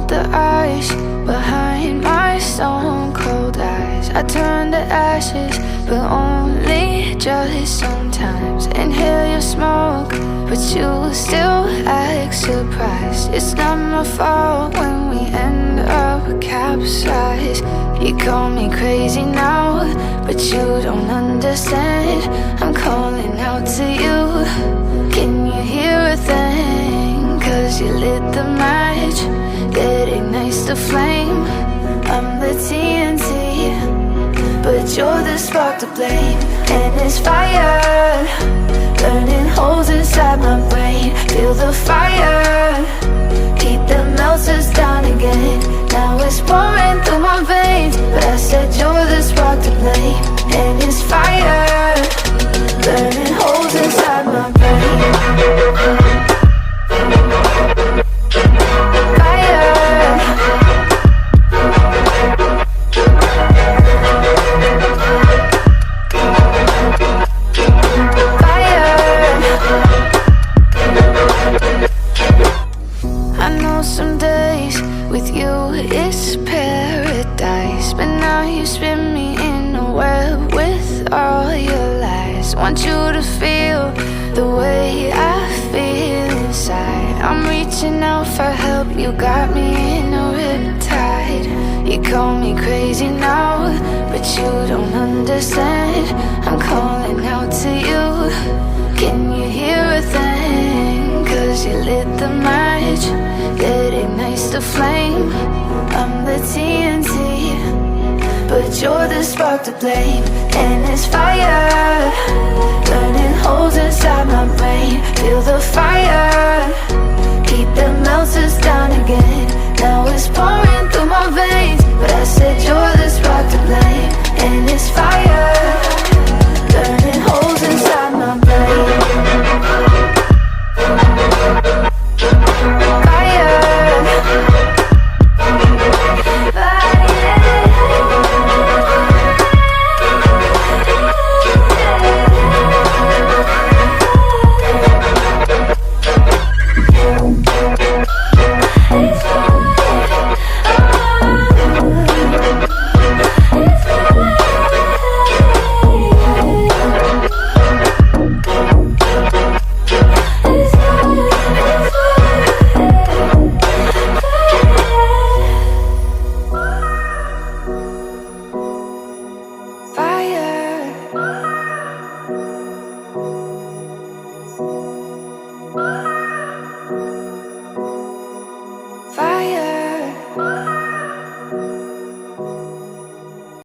melt the ice behind my stone cold eyes. I turn to ashes, but only just sometimes. Inhale your smoke, but you still act surprised. It's not my fault when we end up capsized. You call me crazy now, but you don't understand. I'm calling out to you. Can you hear a thing? 'Cause you lit the match that ignites the flame. I'm the TNT, but you're the spark to blame. And it's fire, burning holes inside my brain. Feel the fire, keep the melters down again. Now it's pouring through my veins, but I said you're the spark to blame. And it's fire, burning holes inside my brain. Some days with you it's paradise, but now you spin me in a web with all your lies. Want you to feel the way I feel inside. I'm reaching out for help, you got me in a riptide. You call me crazy now, but you don't understand. I'm calling out to you. Can you hear a thing? 'Cause you lit the match that ignites the flame. I'm the TNT, but you're the spark to blame. And it's fire, burning holes inside my brain. Feel the fire, keep the melters down again. Now it's pouring